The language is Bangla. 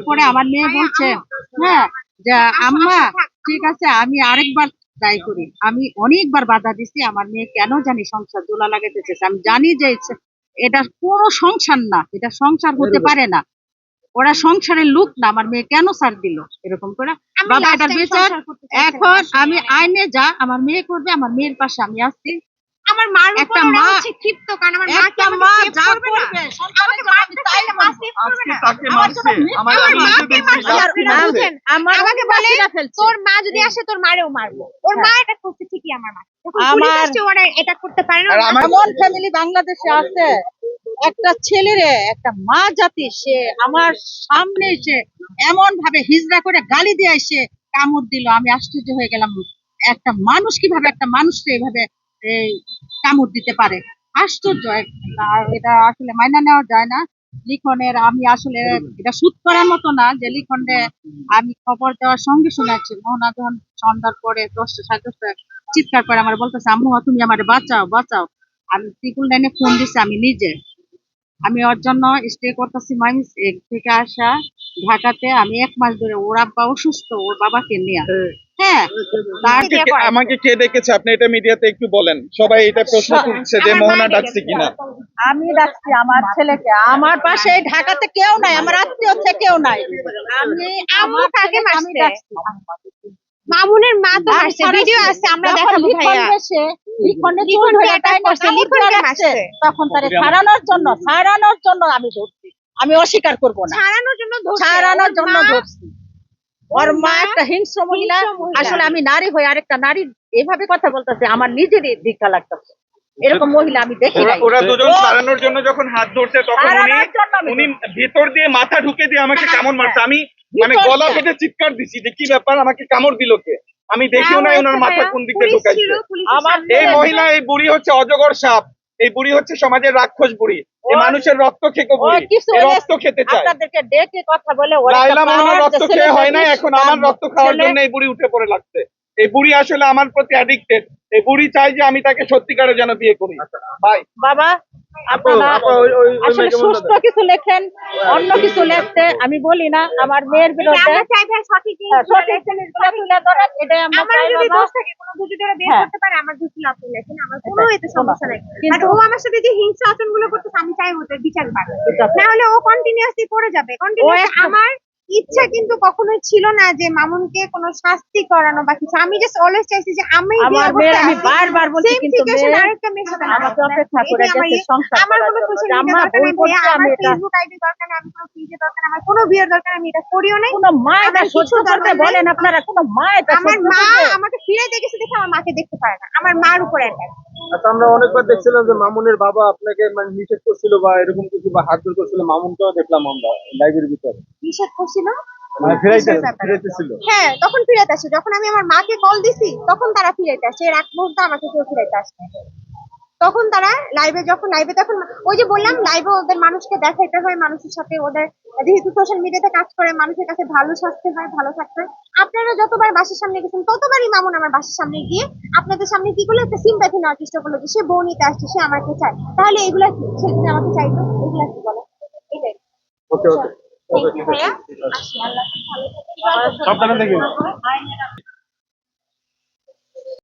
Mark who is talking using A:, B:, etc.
A: তারপরে আমার মেয়ে বলছে, হ্যাঁ, যে আম্মা ঠিক আছে আমি আরেকবার ট্রাই করি। আমি অনেকবার বাধা দিছি, আমার মেয়ে কেন জানি সংসার দোলা লাগাইতে চাইছে। আমি জানি যে এটা কোনো সংসার না, এটা সংসার হতে পারে না, ওরা সংসারের লোক না, আমার মেয়ে কেন ছাড় দিল এরকম করে। বাবা এটার বিচার এখন আমি আইনে যা আমার মেয়ে করবে, আমার মেয়ের পাশে আমি আসছি।
B: আমার মার
A: একটা মা ক্ষিপ্ত, কারণ আমার মা
B: একটা মা যা করবে
A: আমাকে মারতে চাইলে মারতে পারবে না।
C: তাকে মারছে
B: আমাকে বলে তোর মা যদি আসে তোর মারেও মারবো। ওর মা এটা করছে ঠিকই, আমার মা পুলিশ আসছে ওরা এটা করতে পারে না।
A: এমন ফ্যামিলি বাংলাদেশে আছে, একটা ছেলেরে একটা মা জাতি সে আমার সামনে এসে এমন ভাবে হিজড়া করে গালি দিয়ে এসে কামড় দিল, আমি আশ্চর্য হয়ে গেলাম। একটা মানুষ কিভাবে একটা মানুষকে এভাবে কামড় দিতে পারে, আশ্চর্য। এটা আসলে মাইনা নেওয়া যায় না। লিখনের আমি আসলে এটা শুট করার মতো না যে লিখনে আমি খবর দেওয়ার সঙ্গে শুনেছি মোহনা যখন সন্ধ্যার পরে 10টা 10:30 চিৎকার করে আমার বলতেছে, আম্মু তুমি আমার বাঁচাও বাঁচাও। আমি ট্রিপল লাইনে ফোন দিছি আমি নিজে। আমি ওর জন্য স্টে করতেছি মাইন্স থেকে আসা ঢাকাতে। আমি 1 মাস ধরে, ওর আব্বা অসুস্থ, ওর বাবাকে নিয়ে। হ্যাঁ,
C: আমাকে কে ডেকেছে আপনি এটা মিডিয়াতে একটু বলেন, সবাই এটা প্রশ্ন তুলছে যে মোহনা ডাকছে কিনা।
A: আমি ডাকছি আমার ছেলেকে, আমার পাশে ঢাকাতে কেউ নাই, আমার আত্মীয় কেউ নাই। আমি আমার
B: কাকে
A: আমি
B: মারছে?
A: ডাকছি
B: মামুনের মা তো মারছে, ভিডিও আছে আমরা দেখাবো ভাইয়া।
A: তখন তারে ছাড়ানোর জন্য আমি ধরছি, আমি অস্বীকার করবো না, ছাড়ানোর জন্য ধরছি। ওর মা একটা হিংস্র মহিলা। আসলে আমি নারী হয়ে আরেকটা নারী এভাবে কথা বলতেছে, আমার নিজেরই ধিক্কার লাগতেছে। এরকম মহিলা আমি দেখি নাই।
C: ওরা দুজন ছাড়ানোর জন্য যখন হাত ধরছে তখন উনি ভিতর দিয়ে মাথা ঢুকে দিয়ে আমাকে কামড় মারছে। আমি মানে গলা কেটে চিৎকার দিছি যে কি ব্যাপার, আমাকে কামড় দিল কে? আমি দেখিও নাই ওনার মাথা কোন দিকে ঢুকাইছে। এই মহিলা, এই বুড়ি হচ্ছে অজগর সাপ, এই বুড়ি হচ্ছে সমাজের রাক্ষস বুড়ি, এই মানুষের রক্ত খেকো বুড়ি, রক্ত খেতে চায়।
A: আপনাদেরকে ডেকে কথা বলে
C: লাইলা মোহনার রক্ত খেয়ে হয় না, এখন আমার রক্ত খাওয়ার জন্য এই বুড়ি উঠে পড়ে লাগছে। এই বুড়ি আসলে আমার প্রতি অ্যাডিক্টেড। এই বুড়ি চাই যে আমি তাকে সত্যিকারে যেন বিয়ে করি। ভাই
A: বাবা আপনারা আসলে সুস্থ কিছু লেখেন, অন্য কিছু লিখতে আমি বলি না। আমার মেয়ের বিরুদ্ধে সঠিক জিনিসগুলো তুলে ধরেন, এটাই আমরা চাই। বাবা
B: কোনো ধৈর্য ধরে বের করতে পারে আমার দুঃখ লাভ লেখেন, আমার কোনো এতে সমস্যা নাই। কিন্তু ও আমার সাথে যে হিংসা আচরণগুলো করতেছে আমি চাই ওদের বিচার পাবে, না হলে ও কন্টিনিউয়াসলি করে যাবে। আমার ইচ্ছা কিন্তু কখনোই ছিল না যে মামুনকে কোনো শাস্তি করানো বা কিছু। আমি জাস্ট অলওয়েজ চাইছি যে আমি
A: বারবার বলছি কিন্তু
B: আরেকটা মেয়ের সাথে
A: আমাকে অপেক্ষা করে গেছে সংসার
B: আমার কোনো সোশ্যাল মিডিয়া দরকার নেই, আমার ফেসবুক আইডি দরকার নেই, আমি কোনো পেজে দরকার নেই, আমার কোনো বিয়ের দরকার নেই, আমি এটা করিও নাই।
A: কোনো মা এটা সহ্য করতে বলেন আপনারা, কোনো মা এটা
B: আমার মা আমাকে ফিরে দেখেছে দেখে আমার মাকে দেখতে পারে না, আমার মার উপরে অ্যাটাক।
D: আচ্ছা, আমরা অনেকবার দেখছিলাম যে মামুনের বাবা আপনাকে মানে নিষেধ করছিল বা এরকম কিছু বা হাত জোর করছিল, মামুনকেও দেখলাম আমরা লাইভের ভিতরে
B: নিষেধ করছিল।
D: হ্যাঁ,
B: তখন ফিরাইতে আসে, যখন আমি আমার মাকে কল দিছি তখন তারা ফিরাইতে আসে। এর এক মুহূর্তে আমাকে কেউ ফিরাইতে আসে তখন তারা লাইভে, যখন লাইভে তখন ওই যে বললাম লাইভে ওদের মানুষকে দেখাইতে হয়, মানুষের সাথে ওদের যেহেতু সোশ্যাল মিডিয়াতে কাজ করে মানুষের কাছে ভালো সাজতে হয়, ভালো থাকতে হয়। আপনারা যতবার বাসার সামনে গেছেন ততবারই মামুন আমার বাসার সামনে গিয়ে আপনাদের সামনে কি করলো, একটা সিম্প্যাথি নেওয়ার চেষ্টা করলো যে সে বউ নিতে আসছে, সে আমাকে চায়। তাহলে এগুলা কি সে যদি আমাকে চাইতো, এগুলা কি বলে? এটাই।
D: ওকে ওকে
B: ভাইয়া আসি, আল্লাহ ভালো থাকবেন।